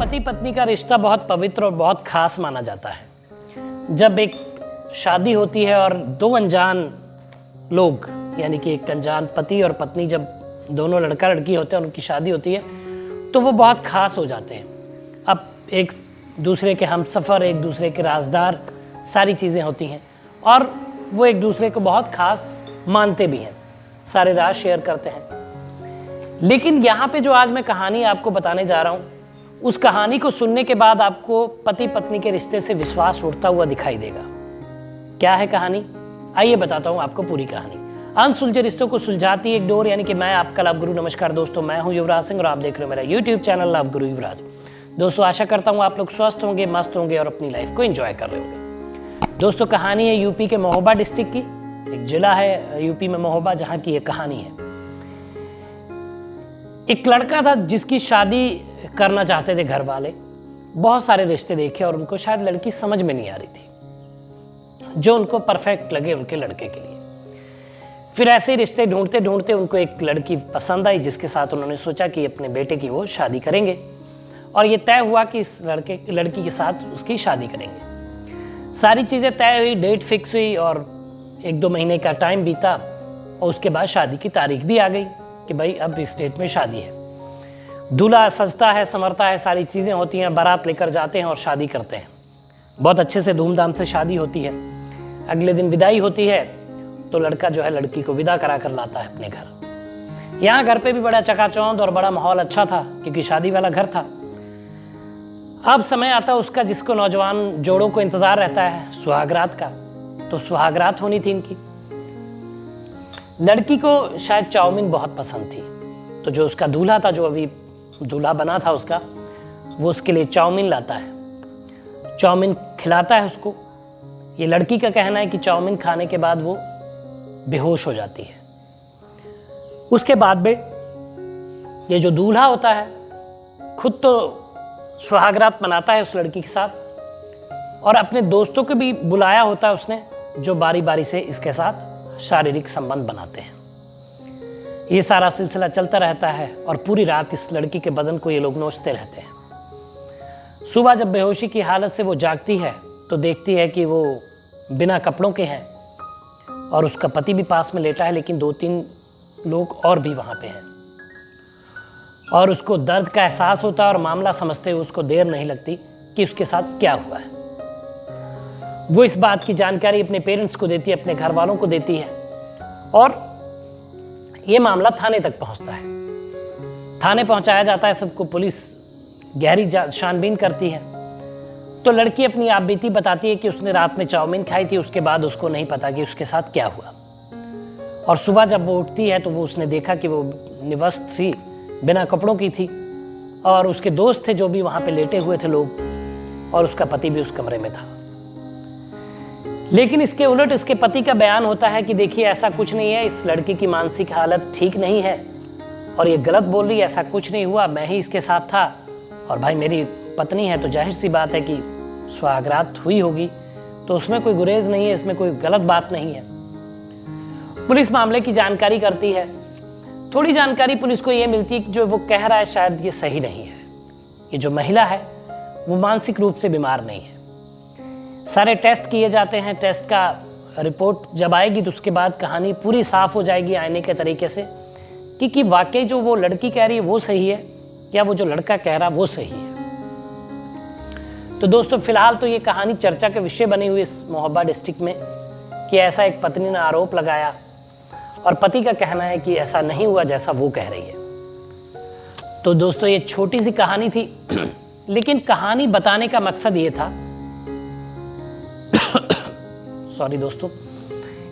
पति पत्नी का रिश्ता बहुत पवित्र और बहुत खास माना जाता है। जब एक शादी होती है और दो अनजान लोग यानी कि एक अनजान पति और पत्नी, जब दोनों लड़का लड़की होते हैं और उनकी शादी होती है तो वो बहुत खास हो जाते हैं। अब एक दूसरे के हमसफ़र, एक दूसरे के राजदार, सारी चीज़ें होती हैं और वो एक दूसरे को बहुत खास मानते भी हैं, सारे राज शेयर करते हैं। लेकिन यहाँ पे जो आज मैं कहानी आपको बताने जा रहा हूँ, उस कहानी को सुनने के बाद आपको पति पत्नी के रिश्ते से विश्वास उठता हुआ दिखाई देगा। क्या है कहानी? आइए बताता हूँ आपको पूरी कहानी। अनसुलझे रिश्तों को सुलझाती एक डोर, यानी कि मैं आपका लव गुरु। नमस्कार दोस्तों, मैं हूँ युवराज सिंह और आप देख रहे हो मेरा यूट्यूब चैनल लव गुरु युवराज। दोस्तों, आशा करता हूँ आप लोग स्वस्थ होंगे, मस्त होंगे और अपनी लाइफ को एंजॉय कर रहे होंगे। दोस्तों, कहानी है यूपी के महोबा डिस्ट्रिक्ट की। एक जिला है यूपी में महोबा, जहाँ की ये कहानी है। एक लड़का था जिसकी शादी करना चाहते थे घर वाले। बहुत सारे रिश्ते देखे और उनको शायद लड़की समझ में नहीं आ रही थी जो उनको परफेक्ट लगे उनके लड़के के लिए। फिर ऐसे रिश्ते ढूंढते ढूंढते उनको एक लड़की पसंद आई, जिसके साथ उन्होंने सोचा कि अपने बेटे की वो शादी करेंगे। और ये तय हुआ कि इस लड़की के साथ उसकी शादी करेंगे। सारी चीज़ें तय हुई, डेट फिक्स हुई और 1-2 महीने का टाइम बीता और उसके बाद शादी की तारीख भी आ गई कि भाई अब इस डेट में शादी है। दूल्हा सजता है, संवरता है, सारी चीज़ें होती हैं, बारात लेकर जाते हैं और शादी करते हैं। बहुत अच्छे से धूमधाम से शादी होती है। अगले दिन विदाई होती है तो लड़का जो है लड़की को विदा करा कर लाता है अपने घर। यहाँ घर पे भी बड़ा चकाचौंध और बड़ा माहौल अच्छा था क्योंकि शादी वाला घर था। अब समय आता उसका जिसको नौजवान जोड़ों को इंतज़ार रहता है सुहागरात का। तो सुहागरात होनी थी इनकी। लड़की को शायद चाउमीन बहुत पसंद थी, तो जो उसका दूल्हा था, जो अभी दूल्हा बना था उसका, वो उसके लिए चाउमीन लाता है, चाउमीन खिलाता है उसको। ये लड़की का कहना है कि चाउमीन खाने के बाद वो बेहोश हो जाती है। उसके बाद में ये जो दूल्हा होता है खुद तो सुहागरात मनाता है उस लड़की के साथ और अपने दोस्तों को भी बुलाया होता है उसने, जो बारी बारी से इसके साथ शारीरिक संबंध बनाते हैं। ये सारा सिलसिला चलता रहता है और पूरी रात इस लड़की के बदन को ये लोग नोचते रहते हैं। सुबह जब बेहोशी की हालत से वो जागती है तो देखती है कि वो बिना कपड़ों के हैं और उसका पति भी पास में लेटा है, लेकिन 2-3 लोग और भी वहाँ पे हैं। और उसको दर्द का एहसास होता है और मामला समझते हुए उसको देर नहीं लगती कि उसके साथ क्या हुआ है। वो इस बात की जानकारी अपने पेरेंट्स को देती है, अपने घर वालों को देती है और ये मामला थाने तक पहुंचता है। थाने पहुंचाया जाता है सबको, पुलिस गहरी छानबीन करती है। तो लड़की अपनी आप बीती बताती है कि उसने रात में चाउमीन खाई थी, उसके बाद उसको नहीं पता कि उसके साथ क्या हुआ। और सुबह जब वो उठती है तो वो उसने देखा कि वो निवस्त्र थी, बिना कपड़ों की थी और उसके दोस्त थे जो भी वहाँ पे लेटे हुए थे लोग, और उसका पति भी उस कमरे में था। लेकिन इसके उलट इसके पति का बयान होता है कि देखिए ऐसा कुछ नहीं है, इस लड़की की मानसिक हालत ठीक नहीं है और ये गलत बोल रही है, ऐसा कुछ नहीं हुआ, मैं ही इसके साथ था और भाई मेरी पत्नी है तो जाहिर सी बात है कि सुहागरात हुई होगी, तो उसमें कोई गुरेज नहीं है, इसमें कोई गलत बात नहीं है। पुलिस मामले की जानकारी करती है। थोड़ी जानकारी पुलिस को ये मिलती है कि जो वो कह रहा है शायद ये सही नहीं है। ये जो महिला है वो मानसिक रूप से बीमार नहीं है। सारे टेस्ट किए जाते हैं, टेस्ट का रिपोर्ट जब आएगी तो उसके बाद कहानी पूरी साफ हो जाएगी आईने के तरीके से कि वाकई जो वो लड़की कह रही है वो सही है या वो जो लड़का कह रहा है वो सही है। तो दोस्तों, फिलहाल तो ये कहानी चर्चा के विषय बनी हुई इस महोबा डिस्ट्रिक्ट में कि ऐसा एक पत्नी ने आरोप लगाया और पति का कहना है कि ऐसा नहीं हुआ जैसा वो कह रही है। तो दोस्तों, ये छोटी सी कहानी थी लेकिन कहानी बताने का मकसद ये था सॉरी दोस्तों,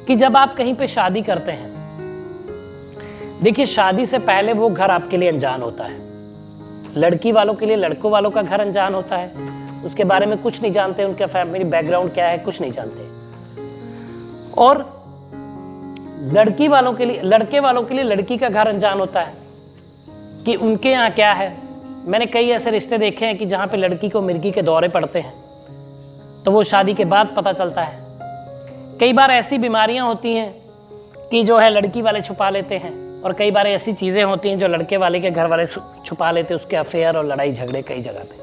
कि जब आप कहीं पे शादी करते हैं, देखिए शादी से पहले वो घर आपके लिए अनजान होता है। लड़की वालों के लिए लड़कों वालों का घर अनजान होता है, उसके बारे में कुछ नहीं जानते, उनका फैमिली बैकग्राउंड क्या है कुछ नहीं जानते। और लड़के वालों के लिए लड़की का घर अनजान होता है कि उनके यहाँ क्या है। मैंने कई ऐसे रिश्ते देखे हैं कि जहाँ पे लड़की को मिर्गी के दौरे पड़ते हैं तो वो शादी के बाद पता चलता है। कई बार ऐसी बीमारियां होती हैं कि जो है लड़की वाले छुपा लेते हैं और कई बार ऐसी चीज़ें होती हैं जो लड़के वाले के घर वाले छुपा लेते हैं, उसके अफेयर और लड़ाई झगड़े कई जगह पे।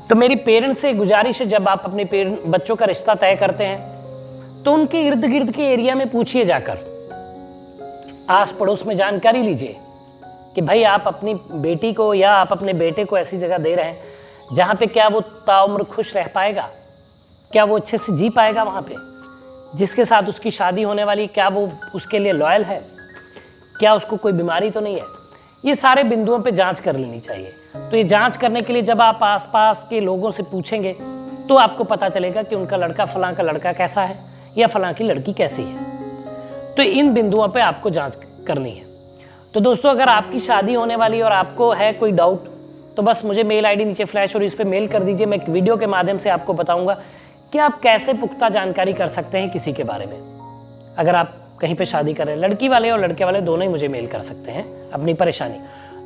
तो मेरी पेरेंट्स से गुजारिश है, जब आप अपने बच्चों का रिश्ता तय करते हैं तो उनके इर्द गिर्द के एरिया में पूछिए, जाकर आस पड़ोस में जानकारी लीजिए कि भाई आप अपनी बेटी को या आप अपने बेटे को ऐसी जगह दे रहे हैं जहाँ पे क्या वो ताउम्र खुश रह पाएगा, क्या वो अच्छे से जी पाएगा वहाँ पे, जिसके साथ उसकी शादी होने वाली, क्या वो उसके लिए लॉयल है, क्या उसको कोई बीमारी तो नहीं है। ये सारे बिंदुओं पे जांच कर लेनी चाहिए। तो ये जांच करने के लिए जब आप आसपास के लोगों से पूछेंगे तो आपको पता चलेगा कि उनका लड़का, फलां का लड़का कैसा है या फलां की लड़की कैसी है। तो इन बिंदुओं पे आपको जांच करनी है। तो दोस्तों, अगर आपकी शादी होने वाली और आपको है कोई डाउट तो बस मुझे मेल आईडी नीचे फ्लैश और इस पे मेल कर दीजिए। मैं एक वीडियो के माध्यम से आपको बताऊंगा कि आप कैसे पुख्ता जानकारी कर सकते हैं किसी के बारे में। अगर आप कहीं पे शादी कर रहे हैं, लड़की वाले और लड़के वाले दोनों ही मुझे मेल कर सकते हैं अपनी परेशानी।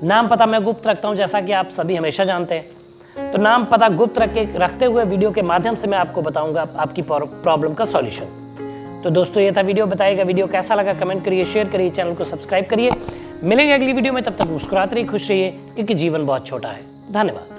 नाम पता मैं गुप्त रखता हूँ, जैसा कि आप सभी हमेशा जानते हैं। तो नाम पता गुप्त रखते हुए वीडियो के माध्यम से मैं आपको बताऊंगा आपकी प्रॉब्लम का सॉल्यूशन। तो दोस्तों, ये था वीडियो। बताइएगा वीडियो कैसा लगा, कमेंट करिए, शेयर करिए, चैनल को सब्सक्राइब करिए। मिलेंगे अगली वीडियो में, तब तक मुस्कुराते रहिए, खुश रहिए, क्योंकि जीवन बहुत छोटा है। धन्यवाद।